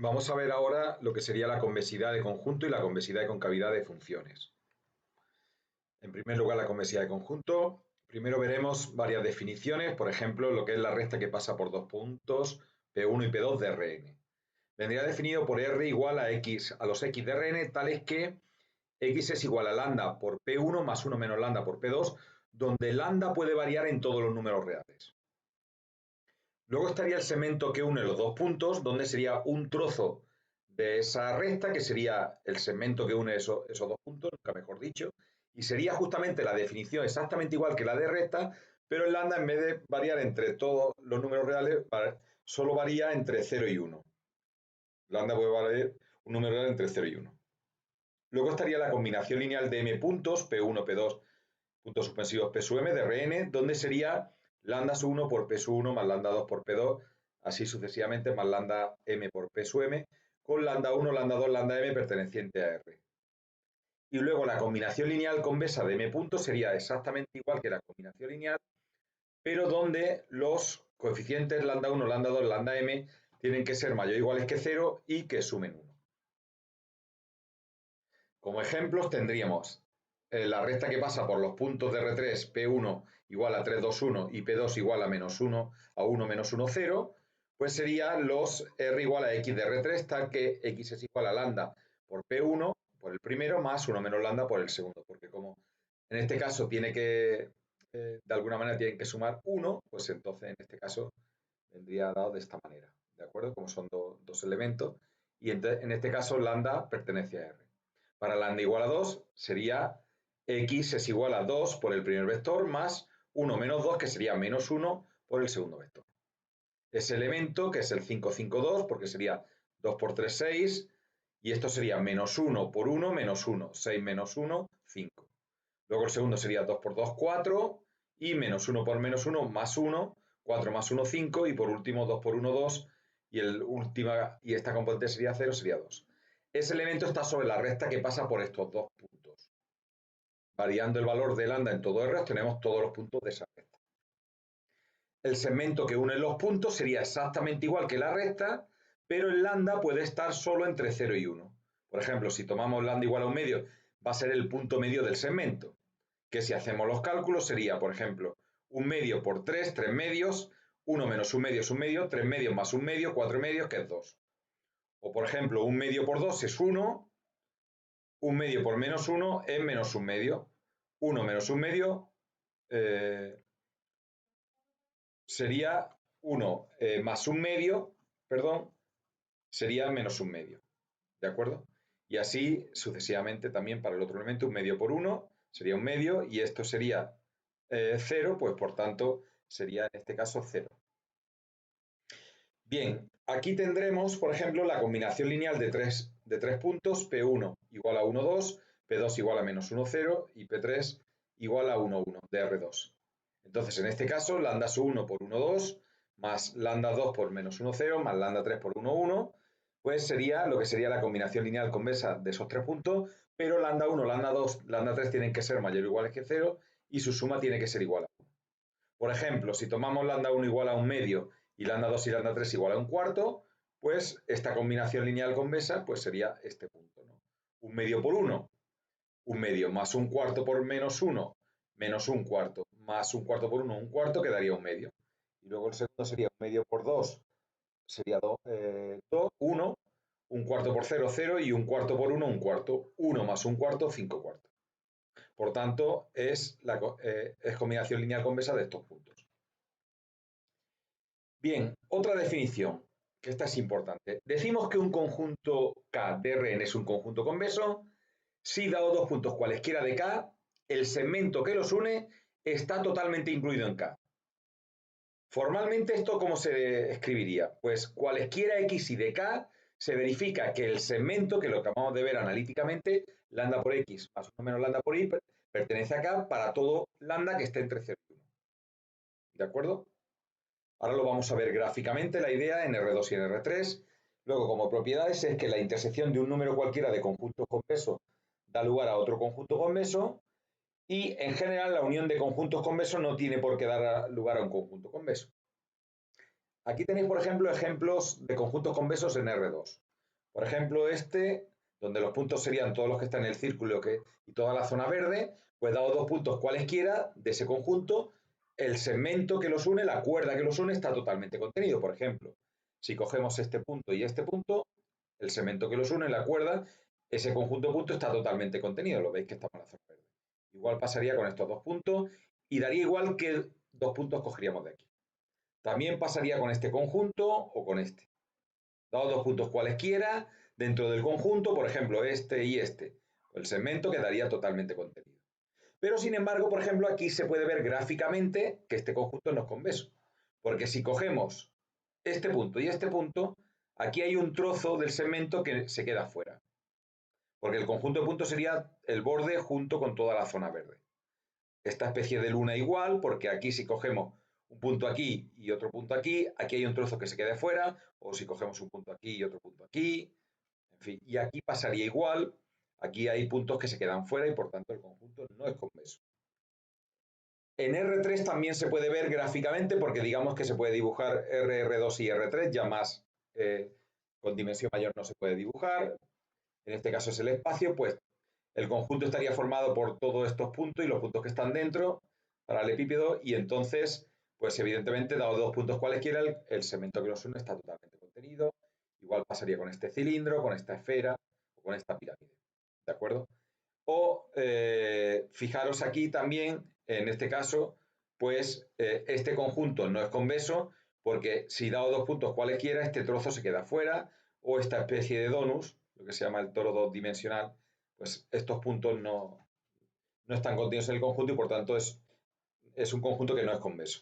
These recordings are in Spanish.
Vamos a ver ahora lo que sería la convexidad de conjunto y la convexidad de concavidad de funciones. En primer lugar, la convexidad de conjunto. Primero veremos varias definiciones, por ejemplo, lo que es la recta que pasa por dos puntos P1 y P2 de Rn. Vendría definido por R igual a X, a los X de Rn, tales que X es igual a lambda por P1 más 1 menos lambda por P2, donde lambda puede variar en todos los números reales. Luego estaría el segmento que une los dos puntos, donde sería un trozo de esa recta, que sería el segmento que une esos dos puntos, nunca mejor dicho, y sería justamente la definición exactamente igual que la de recta, pero el lambda, en vez de variar entre todos los números reales, solo varía entre 0 y 1. Lambda puede variar un número real entre 0 y 1. Luego estaría la combinación lineal de m puntos, P1, P2, puntos suspensivos P sub m de Rn, donde sería lambda sub 1 por P sub 1 más lambda 2 por P2, así sucesivamente, más lambda m por P sub m, con lambda 1, lambda 2, lambda m perteneciente a R. Y luego la combinación lineal convexa de m puntos sería exactamente igual que la combinación lineal, pero donde los coeficientes lambda 1, lambda 2, lambda m tienen que ser mayor o iguales que 0 y que sumen 1. Como ejemplos tendríamos la recta que pasa por los puntos de R3, P1 igual a 3, 2, 1 y P2 igual a menos 1, a 1, menos 1, 0, pues serían los R igual a X de R3, tal que X es igual a lambda por P1, por el primero, más 1 menos lambda por el segundo, porque como en este caso tiene que, de alguna manera tienen que sumar 1, pues entonces en este caso vendría dado de esta manera, ¿de acuerdo? Como son dos elementos, y en este caso lambda pertenece a R. Para lambda igual a 2 sería X es igual a 2 por el primer vector más 1 menos 2, que sería menos 1 por el segundo vector. Ese elemento, que es el 5, 5, 2, porque sería 2 por 3, 6, y esto sería menos 1 por 1, menos 1, 6 menos 1, 5. Luego el segundo sería 2 por 2, 4, y menos 1 por menos 1, más 1, 4 más 1, 5, y por último 2 por 1, 2, y esta componente sería 0, sería 2. Ese elemento está sobre la recta que pasa por estos dos puntos. Variando el valor de lambda en todo R, tenemos todos los puntos de esa recta. El segmento que une los puntos sería exactamente igual que la recta, pero el lambda puede estar solo entre 0 y 1. Por ejemplo, si tomamos lambda igual a un medio, va a ser el punto medio del segmento, que si hacemos los cálculos sería, por ejemplo, un medio por 3, 3 medios, 1 menos un medio es un medio, 3 medios más un medio, 4 medios, que es 2. O por ejemplo, un medio por 2 es 1, un medio por menos 1 es menos un medio, 1 menos un medio sería 1 más un medio, perdón, sería menos un medio, ¿de acuerdo? Y así sucesivamente también para el otro elemento, un medio por 1 sería un medio, y esto sería 0, pues por tanto sería en este caso 0. Bien, aquí tendremos, por ejemplo, la combinación lineal de tres puntos, P1 igual a 1, 2, P2 igual a menos 1, 0 y P3 igual a 1, 1 de R2. Entonces, en este caso, lambda sub 1 por 1, 2, más lambda 2 por menos 1, 0, más lambda 3 por 1, 1, pues sería lo que sería la combinación lineal convexa de esos tres puntos, pero lambda 1, lambda 2, lambda 3 tienen que ser mayor o iguales que 0 y su suma tiene que ser igual a 1. Por ejemplo, si tomamos lambda 1 igual a un medio y lambda 2 y lambda 3 igual a un cuarto, pues esta combinación lineal convexa pues sería este punto, ¿no? Un medio por 1, un medio, más un cuarto por menos 1, menos un cuarto, más un cuarto por 1, un cuarto, quedaría un medio. Y luego el segundo sería un medio por 2, sería 2, 1, un cuarto por 0, 0, y un cuarto por 1, un cuarto. 1 más un cuarto, 5 cuartos. Por tanto, es combinación lineal convexa de estos puntos. Bien, otra definición, que esta es importante. Decimos que un conjunto K de Rn es un conjunto convexo si, dado dos puntos cualesquiera de K, el segmento que los une está totalmente incluido en K. Formalmente, ¿esto cómo se escribiría? Pues cualesquiera X y de K se verifica que el segmento, que lo acabamos de ver analíticamente, lambda por X más 1 menos lambda por Y, pertenece a K para todo lambda que esté entre 0 y 1. ¿De acuerdo? Ahora lo vamos a ver gráficamente, la idea en R2 y en R3. Luego, como propiedades, es que la intersección de un número cualquiera de conjuntos convexos da lugar a otro conjunto convexo, y en general la unión de conjuntos convexos no tiene por qué dar lugar a un conjunto convexo. Aquí tenéis, por ejemplo, ejemplos de conjuntos convexos en R2. Por ejemplo, este, donde los puntos serían todos los que están en el círculo y toda la zona verde, pues dado dos puntos cualesquiera de ese conjunto, el segmento que los une, la cuerda que los une, está totalmente contenido. Por ejemplo, si cogemos este punto y este punto, el segmento que los une, la cuerda, ese conjunto de puntos está totalmente contenido. Lo veis que estamos en la zona verde. Igual pasaría con estos dos puntos y daría igual que dos puntos cogeríamos de aquí. También pasaría con este conjunto o con este. Dado dos puntos cualesquiera, dentro del conjunto, por ejemplo, este y este, el segmento quedaría totalmente contenido. Pero, sin embargo, por ejemplo, aquí se puede ver gráficamente que este conjunto no es convexo. Porque si cogemos este punto y este punto, aquí hay un trozo del segmento que se queda fuera. Porque el conjunto de puntos sería el borde junto con toda la zona verde. Esta especie de luna igual, porque aquí si cogemos un punto aquí y otro punto aquí hay un trozo que se quede fuera, o si cogemos un punto aquí y otro punto aquí, en fin, y aquí pasaría igual, aquí hay puntos que se quedan fuera y por tanto el conjunto no es convexo. En R3 también se puede ver gráficamente porque digamos que se puede dibujar RR2 y R3, ya más con dimensión mayor no se puede dibujar, en este caso es el espacio, pues el conjunto estaría formado por todos estos puntos y los puntos que están dentro paralelepípedo y entonces, pues evidentemente, dado dos puntos cualesquiera, el segmento que los une está totalmente contenido. Igual pasaría con este cilindro, con esta esfera o con esta pirámide. ¿De acuerdo? O fijaros aquí también, en este caso, pues este conjunto no es convexo porque si dado dos puntos cualesquiera, este trozo se queda fuera o esta especie de donus, lo que se llama el toro dos dimensional, pues estos puntos no están contenidos en el conjunto y por tanto es un conjunto que no es convexo.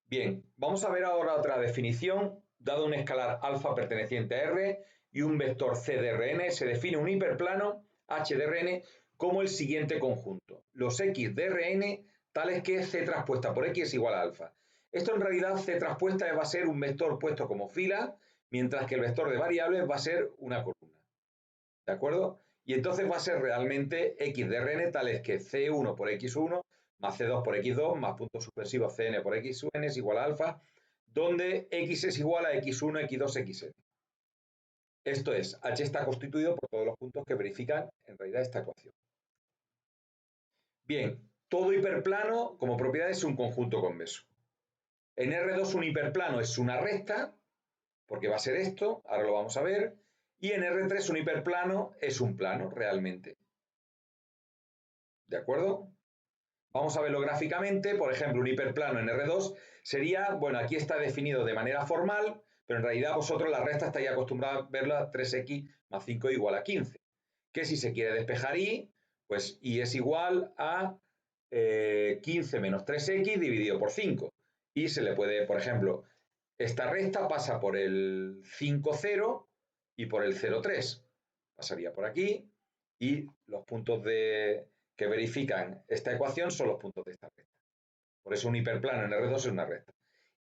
Bien, vamos a ver ahora otra definición. Dado un escalar alfa perteneciente a R y un vector C de Rn, se define un hiperplano H de Rn como el siguiente conjunto. Los X de Rn tales que C transpuesta por X es igual a alfa. Esto en realidad C transpuesta va a ser un vector puesto como fila, mientras que el vector de variables va a ser una columna. ¿De acuerdo? Y entonces va a ser realmente X de Rn tales que C1 por X1 más C2 por X2 más puntos suspensivos Cn por Xn es igual a alfa, donde X es igual a X1, X2, Xn. Esto es, H está constituido por todos los puntos que verifican en realidad esta ecuación. Bien, todo hiperplano como propiedad es un conjunto convexo. En R2 un hiperplano es una recta, porque va a ser esto, ahora lo vamos a ver, y en R3 un hiperplano es un plano realmente. ¿De acuerdo? Vamos a verlo gráficamente. Por ejemplo, un hiperplano en R2 sería, bueno, aquí está definido de manera formal, pero en realidad vosotros la recta estáis acostumbrados a verla 3x más 5 igual a 15. Que si se quiere despejar y, pues y es igual a 15 menos 3x dividido por 5. Y se le puede, por ejemplo, esta recta pasa por el 5, 0 y por el 0, 3. Pasaría por aquí y los puntos que verifican esta ecuación son los puntos de esta recta. Por eso un hiperplano en R2 es una recta.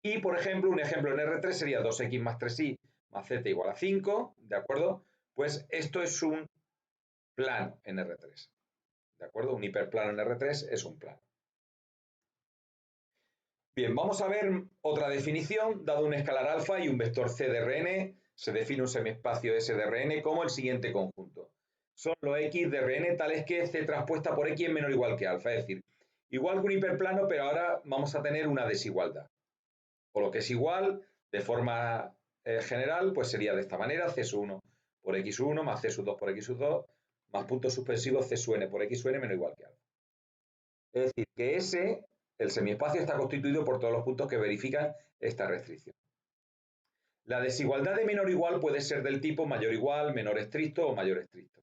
Y, por ejemplo, un ejemplo en R3 sería 2x más 3y más z igual a 5, ¿de acuerdo? Pues esto es un plano en R3, ¿de acuerdo? Un hiperplano en R3 es un plano. Bien, vamos a ver otra definición. Dado un escalar alfa y un vector C de Rn, se define un semiespacio S de Rn como el siguiente conjunto. Son los X de Rn tales que C transpuesta por X es menor o igual que alfa, es decir, igual que un hiperplano, pero ahora vamos a tener una desigualdad. Por lo que es igual, de forma general, pues sería de esta manera, C sub 1 por X sub 1 más C sub 2 por X sub 2 más puntos suspensivos C sub n por X sub n menor o igual que alfa. Es decir, que S, el semiespacio, está constituido por todos los puntos que verifican esta restricción. La desigualdad de menor o igual puede ser del tipo mayor o igual, menor estricto o mayor estricto.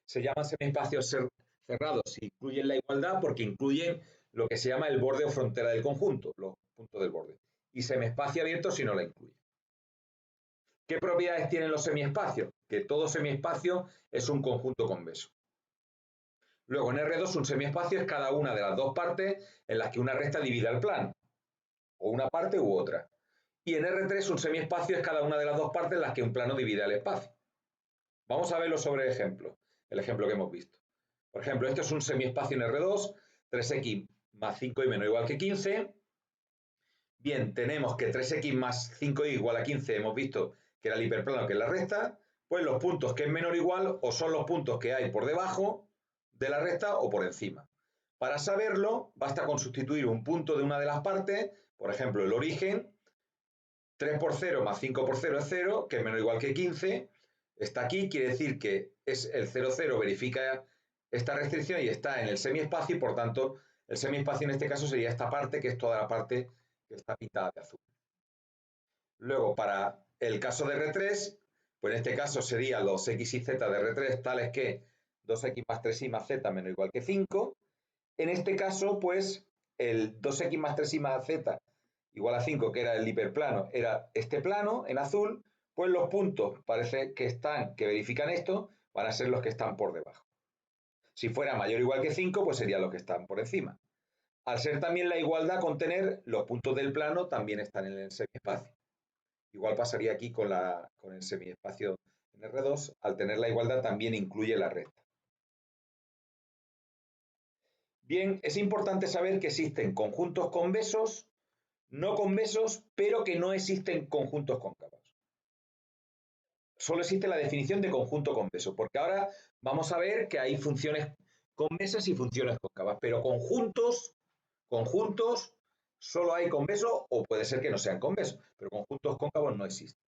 Se llaman semiespacios cerrados si incluyen la igualdad porque incluyen lo que se llama el borde o frontera del conjunto, los puntos del borde. Y semiespacio abierto si no la incluye. ¿Qué propiedades tienen los semiespacios? Que todo semiespacio es un conjunto convexo. Luego en R2 un semiespacio es cada una de las dos partes en las que una recta divide el plano, o una parte u otra. Y en R3 un semiespacio es cada una de las dos partes en las que un plano divide el espacio. Vamos a verlo sobre ejemplo, el ejemplo que hemos visto. Por ejemplo, esto es un semiespacio en R2, 3x más 5y menor o igual que 15. Bien, tenemos que 3x más 5y igual a 15, hemos visto que era el hiperplano, que es la recta, pues los puntos que es menor o igual o son los puntos que hay por debajo de la recta o por encima. Para saberlo, basta con sustituir un punto de una de las partes, por ejemplo, el origen, 3 por 0 más 5 por 0 es 0, que es menor o igual que 15, está aquí, quiere decir que es el 0, 0, verifica esta restricción y está en el semiespacio y por tanto el semiespacio en este caso sería esta parte, que es toda la parte que está pintada de azul. Luego, para el caso de R3, pues en este caso serían los x y z de R3 tales que 2x más 3y más z menos o igual que 5. En este caso, pues el 2x más 3y más z igual a 5, que era el hiperplano, era este plano en azul, pues los puntos parece que verifican esto, van a ser los que están por debajo. Si fuera mayor o igual que 5, pues serían los que están por encima. Al ser también la igualdad contener, los puntos del plano también están en el semiespacio. Igual pasaría aquí con el semiespacio en R2, al tener la igualdad también incluye la recta. Bien, es importante saber que existen conjuntos convexos, no convexos, pero que no existen conjuntos cóncavos. Solo existe la definición de conjunto convexo, porque ahora vamos a ver que hay funciones convexas y funciones cóncavas, pero conjuntos, solo hay convexos o puede ser que no sean convexos, pero conjuntos cóncavos no existen.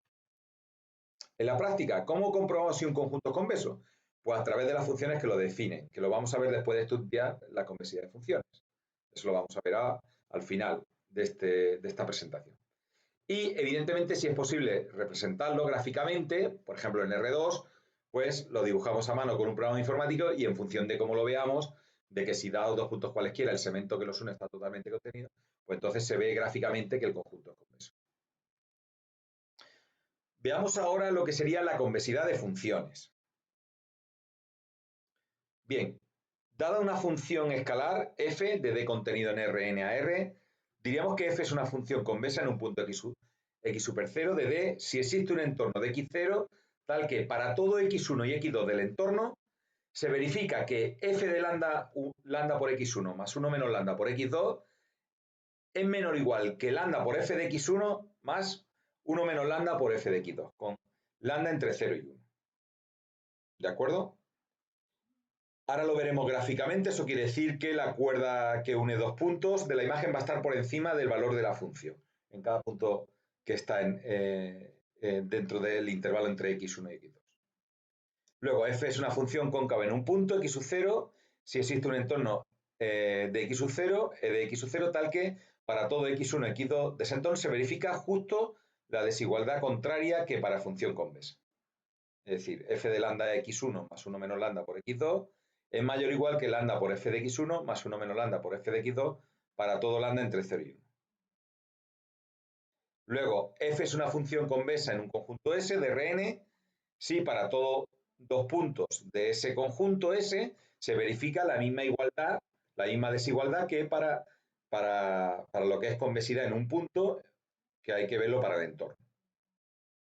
En la práctica, ¿cómo comprobamos si un conjunto es convexo? Pues a través de las funciones que lo definen, que lo vamos a ver después de estudiar la convexidad de funciones. Eso lo vamos a ver al final de esta presentación. Y evidentemente si es posible representarlo gráficamente, por ejemplo en R2, pues lo dibujamos a mano con un programa informático y en función de cómo lo veamos, de que si dados dos puntos cualesquiera el segmento que los une está totalmente contenido, pues entonces se ve gráficamente que el conjunto es convexo. Veamos ahora lo que sería la convexidad de funciones. Bien, dada una función escalar f de d contenido en Rn a R, diríamos que f es una función convexa en un punto x super 0 de d si existe un entorno de x0 tal que para todo x1 y x2 del entorno se verifica que f de lambda por x1 más 1 menos lambda por x2 es menor o igual que lambda por f de x1 más 1 menos lambda por f de x2, con lambda entre 0 y 1. ¿De acuerdo? Ahora lo veremos gráficamente, eso quiere decir que la cuerda que une dos puntos de la imagen va a estar por encima del valor de la función, en cada punto que está dentro del intervalo entre x1 y x2. Luego, f es una función cóncava en un punto, x sub 0, si existe un entorno de x sub 0, tal que para todo x1 y x2 de ese entorno se verifica justo la desigualdad contraria que para función convexa. Es decir, f de lambda de x1 más 1 menos lambda por x2 es mayor o igual que lambda por f de x1 más 1 menos lambda por f de x2 para todo lambda entre 0 y 1. Luego, f es una función convexa en un conjunto S de Rn si para todos dos puntos de ese conjunto S se verifica la misma igualdad, la misma desigualdad que para lo que es convexidad en un punto, que hay que verlo para el entorno.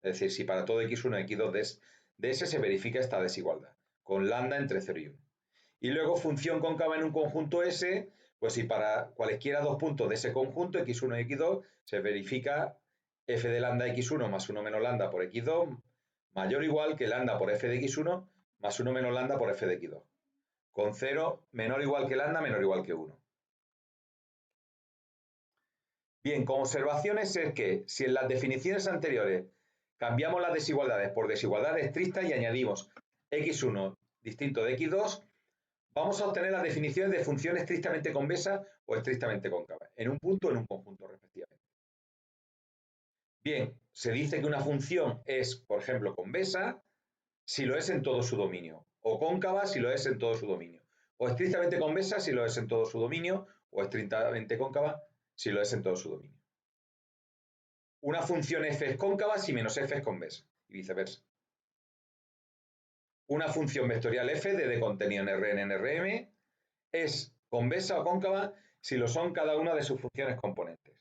Es decir, si para todo x1 y x2 de S se verifica esta desigualdad, con lambda entre 0 y 1. Y luego función cóncava en un conjunto S, pues si para cualesquiera dos puntos de ese conjunto, x1 y x2, se verifica f de lambda x1 más 1 menos lambda por x2 mayor o igual que lambda por f de x1 más 1 menos lambda por f de x2. Con 0 menor o igual que lambda, menor o igual que 1. Bien, con observaciones es que si en las definiciones anteriores cambiamos las desigualdades por desigualdades estrictas y añadimos x1 distinto de x2, vamos a obtener las definiciones de función estrictamente convexa o estrictamente cóncava, en un punto o en un conjunto, respectivamente. Bien, se dice que una función es, por ejemplo, convexa si lo es en todo su dominio, o cóncava si lo es en todo su dominio, o estrictamente convexa si lo es en todo su dominio, o estrictamente cóncava si lo es en todo su dominio. Una función f es cóncava si menos f es convexa, y viceversa. Una función vectorial f de contenido en Rn en Rm es convexa o cóncava si lo son cada una de sus funciones componentes.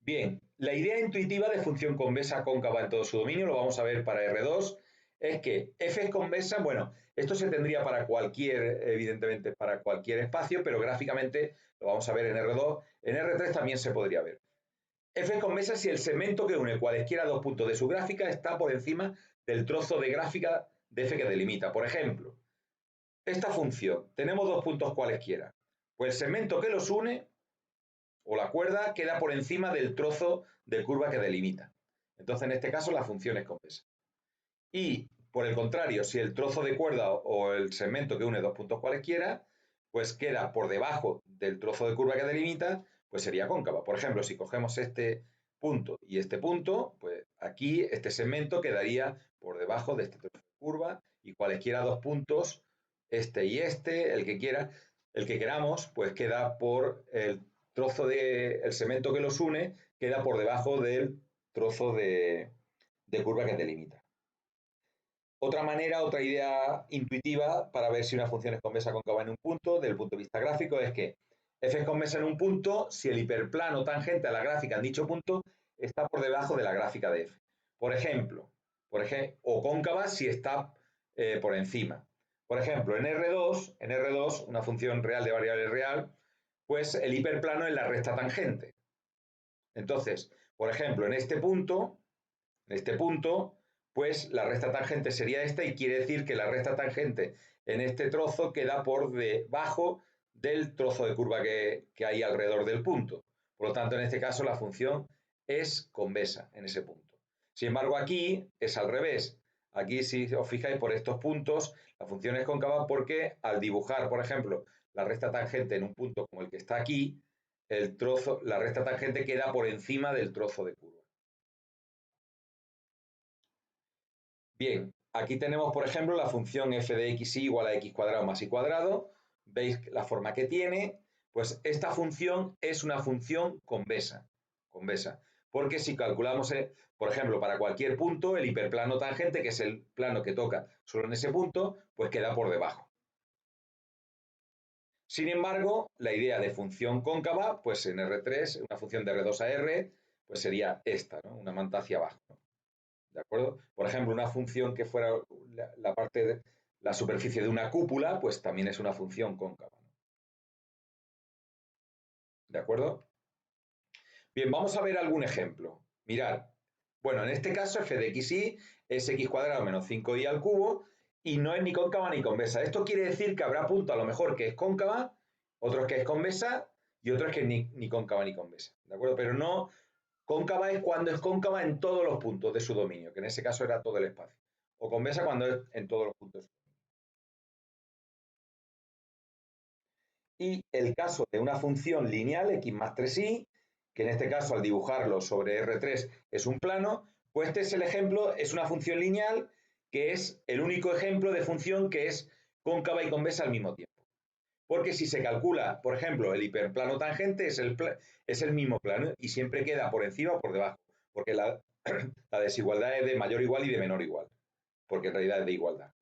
Bien, la idea intuitiva de función convexa cóncava en todo su dominio, lo vamos a ver para R2, es que f es convexa, bueno, esto se tendría para evidentemente para cualquier espacio, pero gráficamente lo vamos a ver en R2, en R3 también se podría ver. F es convexa si el segmento que une cualesquiera dos puntos de su gráfica está por encima del trozo de gráfica de F que delimita. Por ejemplo, esta función, tenemos dos puntos cualesquiera, pues el segmento que los une, o la cuerda, queda por encima del trozo de curva que delimita. Entonces, en este caso, la función es convexa. Y, por el contrario, si el trozo de cuerda o el segmento que une dos puntos cualesquiera, pues queda por debajo del trozo de curva que delimita, pues sería cóncava. Por ejemplo, si cogemos este punto y este punto, pues aquí este segmento quedaría por debajo de este trozo de curva y cualesquiera dos puntos, este y este, el que quiera, el que queramos, pues queda por el trozo de, el segmento que los une, queda por debajo del trozo de curva que delimita. Otra manera, otra idea intuitiva para ver si una función es convexa o cóncava en un punto, desde el punto de vista gráfico, es que f es convexa en un punto si el hiperplano tangente a la gráfica en dicho punto está por debajo de la gráfica de f. Por ejemplo, o cóncava si está por encima. Por ejemplo, en R2, una función real de variable real, pues el hiperplano es la recta tangente. Entonces, por ejemplo, en este punto, pues la recta tangente sería esta y quiere decir que la recta tangente en este trozo queda por debajo del trozo de curva que hay alrededor del punto. Por lo tanto, en este caso la función es convexa en ese punto. Sin embargo, aquí es al revés. Aquí, si os fijáis por estos puntos, la función es cóncava porque al dibujar, por ejemplo, la recta tangente en un punto como el que está aquí, la recta tangente queda por encima del trozo de curva. Bien, aquí tenemos, por ejemplo, la función f de xy igual a x cuadrado más y cuadrado. ¿Veis la forma que tiene? Pues esta función es una función convexa. Porque si calculamos, por ejemplo, para cualquier punto, el hiperplano tangente, que es el plano que toca solo en ese punto, pues queda por debajo. Sin embargo, la idea de función cóncava, pues en R3, una función de R2 a R, pues sería esta, ¿no? Una manta hacia abajo, ¿no? ¿De acuerdo? Por ejemplo, una función que fuera la parte de la superficie de una cúpula, pues también es una función cóncava, ¿no? ¿De acuerdo? Bien, vamos a ver algún ejemplo. Mirad, bueno, en este caso f de xy es x cuadrado menos 5y al cubo y no es ni cóncava ni convexa. Esto quiere decir que habrá puntos a lo mejor que es cóncava, otros que es convexa y otros que ni cóncava ni convexa. ¿De acuerdo? Pero no, cóncava es cuando es cóncava en todos los puntos de su dominio, que en ese caso era todo el espacio. O convexa cuando es en todos los puntos. Y el caso de una función lineal, x más 3y, que en este caso al dibujarlo sobre R3 es un plano, pues este es el ejemplo, es una función lineal que es el único ejemplo de función que es cóncava y convexa al mismo tiempo. Porque si se calcula, por ejemplo, el hiperplano tangente es el mismo plano y siempre queda por encima o por debajo, porque la desigualdad es de mayor igual y de menor igual, porque en realidad es de igualdad.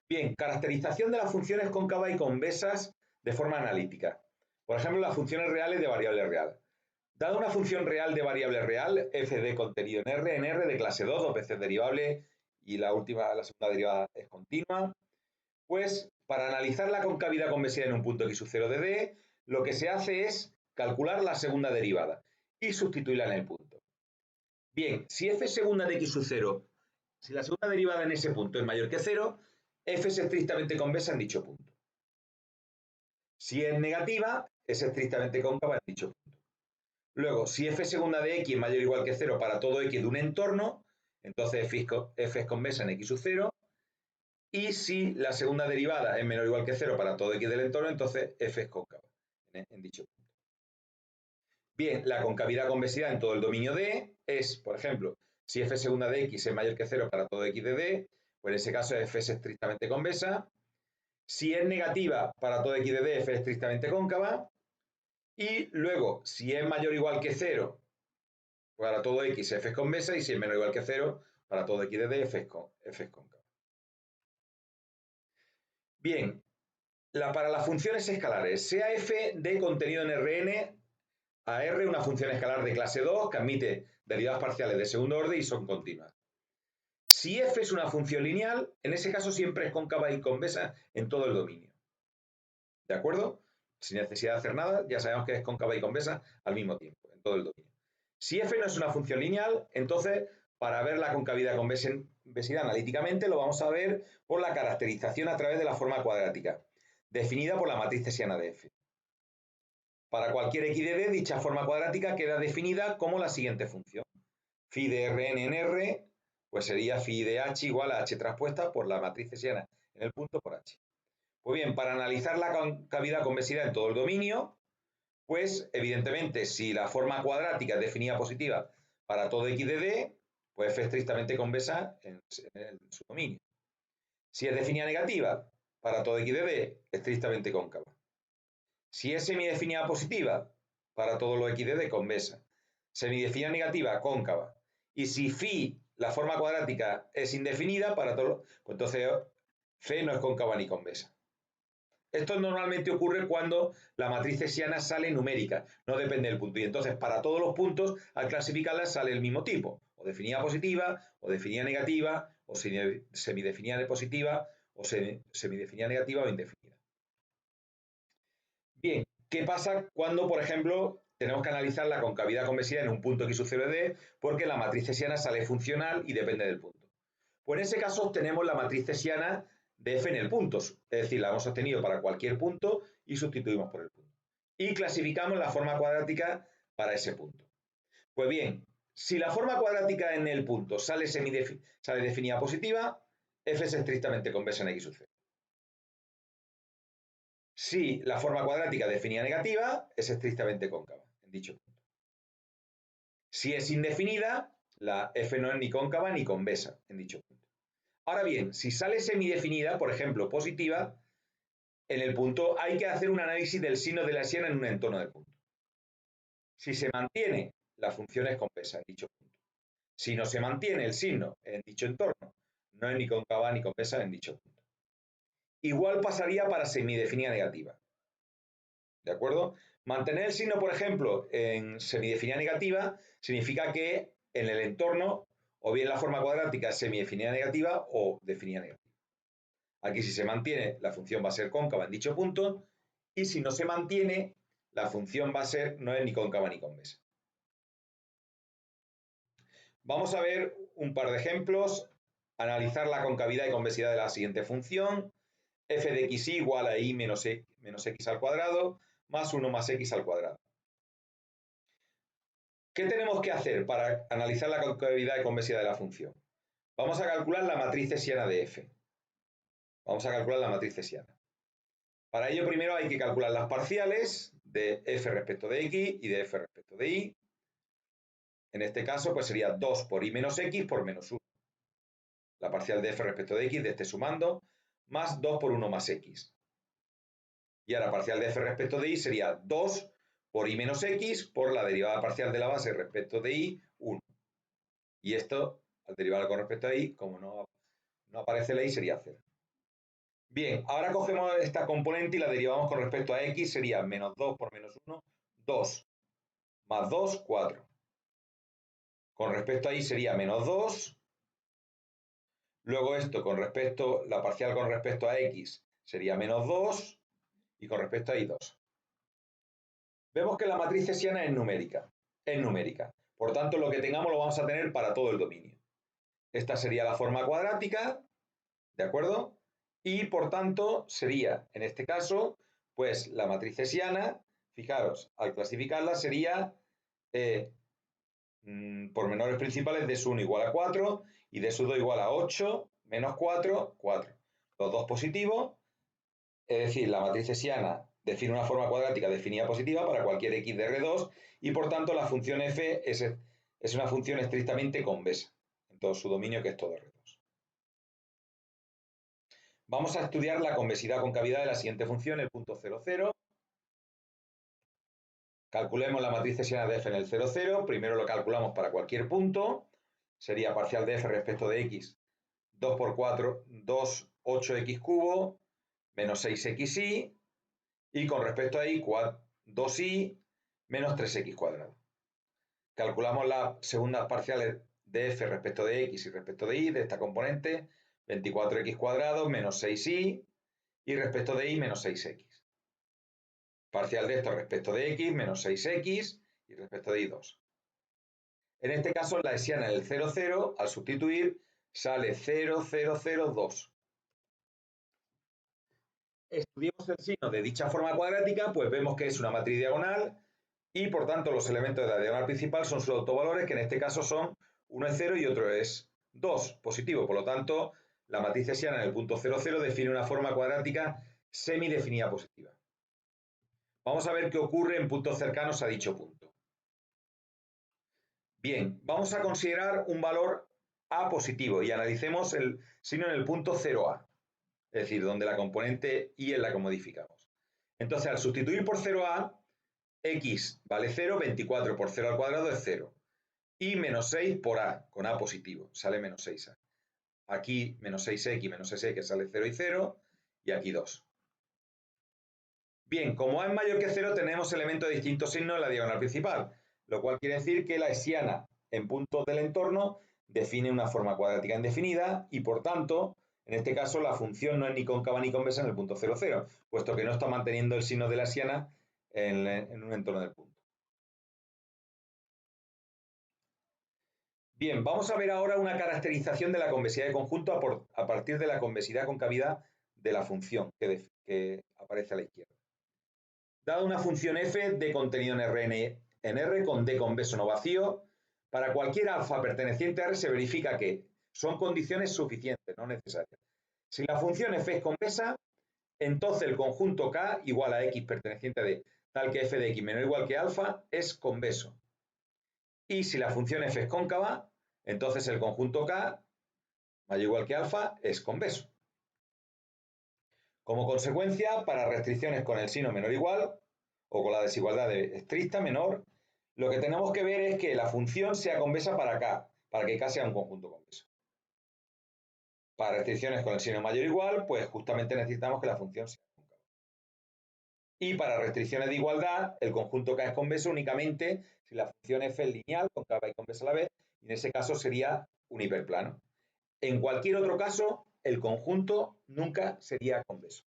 Bien, caracterización de las funciones cóncavas y convexas de forma analítica. Por ejemplo, las funciones reales de variable real. Dada una función real de variable real, f de contenido en R de clase 2, dos veces derivable y la segunda derivada es continua, pues para analizar la concavidad convexa en un punto x sub 0 de D, lo que se hace es calcular la segunda derivada y sustituirla en el punto. Bien, si f segunda de x sub 0, si la segunda derivada en ese punto es mayor que 0, f es estrictamente convexa en dicho punto. Si es negativa, es estrictamente cóncava en dicho punto. Luego, si f segunda de x es mayor o igual que 0 para todo x de un entorno, entonces f es convexa en x sub 0. Y si la segunda derivada es menor o igual que 0 para todo x del entorno, entonces f es cóncava en dicho punto. Bien, la concavidad-convexidad en todo el dominio D es, por ejemplo, si f segunda de x es mayor que 0 para todo x de D, pues en ese caso f es estrictamente convexa. Si es negativa para todo x de D, f es estrictamente cóncava. Y luego, si es mayor o igual que 0 para todo x, f es convexa. Y si es menor o igual que 0 para todo x de D, f es cóncava. Bien, para las funciones escalares, sea f de contenido en Rn a R una función escalar de clase 2 que admite derivadas parciales de segundo orden y son continuas. Si f es una función lineal, en ese caso siempre es cóncava y convexa en todo el dominio. ¿De acuerdo? Sin necesidad de hacer nada, ya sabemos que es cóncava y convexa al mismo tiempo. en todo el dominio. Si f no es una función lineal, entonces para ver la concavidad con convexidad analíticamente lo vamos a ver por la caracterización a través de la forma cuadrática, definida por la matriz hessiana de f. Para cualquier x de d, dicha forma cuadrática queda definida como la siguiente función. Phi de Rn en R, pues sería phi de h igual a h traspuesta por la matriz hessiana en el punto por h. Pues bien, para analizar la concavidad convexidad en todo el dominio, pues evidentemente si la forma cuadrática es definida positiva para todo x de d, pues f es estrictamente convexa en su dominio. Si es definida negativa para todo x de d, estrictamente cóncava. Si es semidefinida positiva para todo lo x de d, convexa. Semidefinida negativa, cóncava. Y si phi, la forma cuadrática, es indefinida para todo, pues entonces phi no es cóncava ni convexa. Esto normalmente ocurre cuando la matriz hessiana sale numérica, no depende del punto. Y entonces para todos los puntos, al clasificarla sale el mismo tipo, o definida positiva, o definida negativa, o semidefinida positiva, o semidefinida negativa o indefinida. Bien, ¿qué pasa cuando, por ejemplo, tenemos que analizar la concavidad convexidad en un punto x sub 0 de d porque la matriz hessiana sale funcional y depende del punto? Pues en ese caso obtenemos la matriz hessiana de f en el punto, es decir, la hemos obtenido para cualquier punto y sustituimos por el punto. Y clasificamos la forma cuadrática para ese punto. Pues bien, si la forma cuadrática en el punto sale definida positiva, f es estrictamente convexa en x sub 0. Si la forma cuadrática definida negativa, es estrictamente cóncava en dicho punto. Si es indefinida, la f no es ni cóncava ni convexa en dicho punto. Ahora bien, si sale semidefinida, por ejemplo, positiva, en el punto hay que hacer un análisis del signo de la hessiana en un entorno del punto. Si se mantiene, la función es convexa en dicho punto. Si no se mantiene el signo en dicho entorno, no es ni cóncava ni convexa en dicho punto. Igual pasaría para semidefinida negativa. ¿De acuerdo? Mantener el signo, por ejemplo, en semidefinida negativa significa que en el entorno o bien la forma cuadrática es semidefinida negativa o definida negativa. Aquí si se mantiene, la función va a ser cóncava en dicho punto y si no se mantiene, la función va a ser no es ni cóncava ni convexa. Vamos a ver un par de ejemplos, analizar la concavidad y convexidad de la siguiente función, f de xy igual a y menos x al cuadrado más 1 más x al cuadrado. ¿Qué tenemos que hacer para analizar la concavidad y convexidad de la función? Vamos a calcular la matriz hessiana de f. Vamos a calcular la matriz hessiana. Para ello primero hay que calcular las parciales de f respecto de x y de f respecto de y. En este caso pues sería 2 por y menos x por menos 1. La parcial de f respecto de x de este sumando más 2 por 1 más x. Y ahora parcial de f respecto de y sería 2 por y menos x por la derivada parcial de la base respecto de y, 1. Y esto, al derivarlo con respecto a y, como no aparece la y, sería 0. Bien, ahora cogemos esta componente y la derivamos con respecto a x, sería menos 2 por menos 1, 2, más 2, 4. Con respecto a y sería menos 2. Luego esto con respecto, la parcial con respecto a x sería menos 2 y con respecto a y 2. Vemos que la matriz hessiana es numérica. Por tanto, lo que tengamos lo vamos a tener para todo el dominio. Esta sería la forma cuadrática, ¿de acuerdo? Y por tanto sería, en este caso, pues la matriz hessiana, fijaros, al clasificarla sería por menores principales de su 1 igual a 4 y de su 2 igual a 8, menos 4, 4. Los dos positivos, es decir, la matriz hessiana define una forma cuadrática definida positiva para cualquier x de R2 y por tanto la función f es una función estrictamente convexa en todo su dominio que es todo R2. Vamos a estudiar la convexidad concavidad de la siguiente función, el punto 0, 0. Calculemos la matriz hessiana de f en el 0, 0. Primero lo calculamos para cualquier punto. Sería parcial de f respecto de x, 2 por 4, 2, 8x cubo, menos 6xy. Y con respecto a y, 2y, menos 3x cuadrado. Calculamos las segundas parciales de f respecto de x y respecto de y de esta componente, 24x cuadrado menos 6y y respecto de y menos 6x. Parcial de esto respecto de x menos 6x y respecto de I2. En este caso, la hessiana del 0, 0, al sustituir, sale 0, 0, 0, 2. Estudiemos el signo de dicha forma cuadrática, pues vemos que es una matriz diagonal y por tanto los elementos de la diagonal principal son sus autovalores, que en este caso son uno es 0 y otro es 2, positivo. Por lo tanto, la matriz hessiana en el punto 0, 0 define una forma cuadrática semidefinida positiva. Vamos a ver qué ocurre en puntos cercanos a dicho punto. Bien, vamos a considerar un valor A positivo y analicemos el signo en el punto 0A, es decir, donde la componente Y es la que modificamos. Entonces, al sustituir por 0A, X vale 0, 24 por 0 al cuadrado es 0. Y menos 6 por A, con A positivo, sale menos 6A. Aquí menos 6X menos 6X sale 0 y 0, y aquí 2. Bien, como A es mayor que 0, tenemos elementos de distinto signo en la diagonal principal, lo cual quiere decir que la hessiana en puntos del entorno define una forma cuadrática indefinida y, por tanto, en este caso la función no es ni cóncava ni convexa en el punto 0, 0, puesto que no está manteniendo el signo de la hessiana en un entorno del punto. Bien, vamos a ver ahora una caracterización de la convexidad de conjunto a partir de la convexidad-concavidad de la función que aparece a la izquierda. Dada una función f de contenido en R con D convexo no vacío, para cualquier alfa perteneciente a R se verifica que son condiciones suficientes, no necesarias. Si la función f es convexa, entonces el conjunto K igual a X perteneciente a D, tal que f de X menor o igual que alfa es convexo. Y si la función f es cóncava, entonces el conjunto K mayor o igual que alfa es convexo. Como consecuencia, para restricciones con el signo menor o igual, o con la desigualdad estricta menor, lo que tenemos que ver es que la función sea convexa para K, para que K sea un conjunto convexo. Para restricciones con el signo mayor o igual, pues justamente necesitamos que la función sea cóncava. Y para restricciones de igualdad, el conjunto K es convexo únicamente si la función f es lineal, cóncava y convexa a la vez, y en ese caso sería un hiperplano. En cualquier otro caso, el conjunto nunca sería convexo.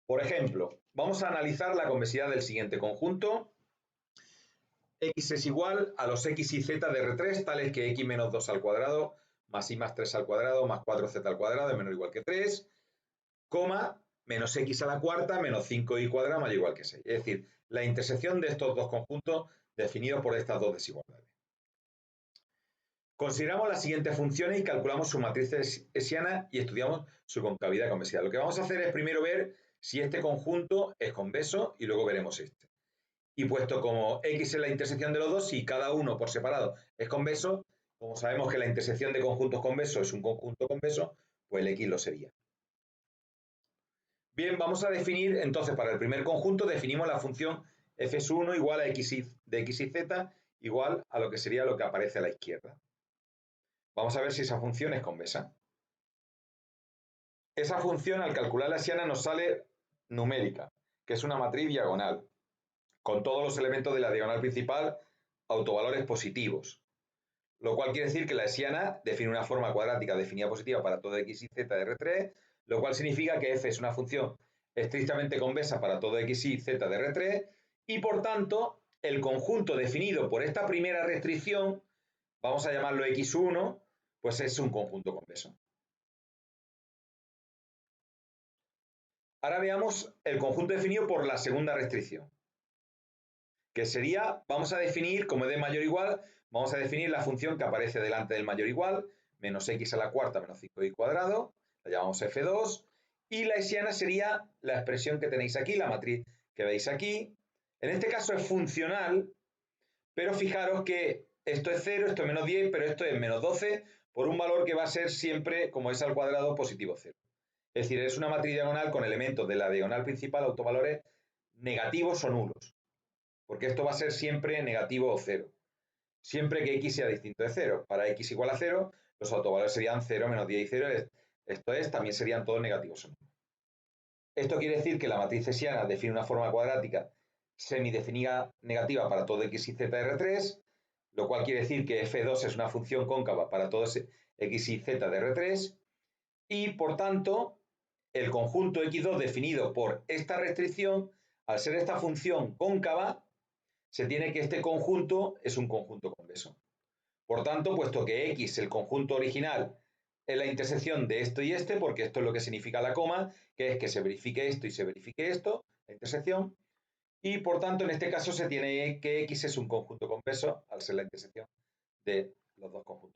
Por ejemplo, vamos a analizar la convexidad del siguiente conjunto. X es igual a los x y z de R3, tales que x menos 2 al cuadrado más y más 3 al cuadrado más 4z al cuadrado es menor o igual que 3, coma, menos x a la cuarta menos 5y cuadrado mayor o igual que 6. Es decir, la intersección de estos dos conjuntos definidos por estas dos desigualdades. Consideramos las siguientes funciones y calculamos su matriz hessiana y estudiamos su concavidad y convexidad. Lo que vamos a hacer es primero ver si este conjunto es convexo y luego veremos este. Y puesto como X es la intersección de los dos, si cada uno por separado es convexo, como sabemos que la intersección de conjuntos convexos es un conjunto convexo, pues el X lo sería. Bien, vamos a definir, entonces, para el primer conjunto definimos la función f1 igual a x de x y z igual a lo que sería lo que aparece a la izquierda. Vamos a ver si esa función es convexa. Esa función, al calcular la hessiana, nos sale numérica, que es una matriz diagonal, con todos los elementos de la diagonal principal autovalores positivos, lo cual quiere decir que la hessiana define una forma cuadrática definida positiva para todo x y z de R3, lo cual significa que f es una función estrictamente convexa para todo x y z de R3 y por tanto el conjunto definido por esta primera restricción, vamos a llamarlo x1, pues es un conjunto convexo. Ahora veamos el conjunto definido por la segunda restricción, que sería, vamos a definir, como es de mayor o igual, vamos a definir la función que aparece delante del mayor o igual, menos x a la cuarta menos 5y cuadrado, la llamamos f2, y la hessiana sería la expresión que tenéis aquí, la matriz que veis aquí. En este caso es funcional, pero fijaros que esto es 0, esto es menos 10, pero esto es menos 12, por un valor que va a ser siempre, como es al cuadrado, positivo 0. Es decir, es una matriz diagonal con elementos de la diagonal principal autovalores negativos o nulos, porque esto va a ser siempre negativo o 0, siempre que x sea distinto de 0. Para x igual a 0, los autovalores serían 0, menos 10 y 0, esto es, también serían todos negativos o nulos. Esto quiere decir que la matriz hessiana define una forma cuadrática semidefinida negativa para todo x y z de R3, lo cual quiere decir que f2 es una función cóncava para todos x y z de R3, y por tanto el conjunto x2 definido por esta restricción, al ser esta función cóncava, se tiene que este conjunto es un conjunto convexo. Por tanto, puesto que x, el conjunto original, es la intersección de esto y este, porque esto es lo que significa la coma, que es que se verifique esto y se verifique esto, la intersección, y por tanto en este caso se tiene que x es un conjunto convexo al ser la intersección de los dos conjuntos.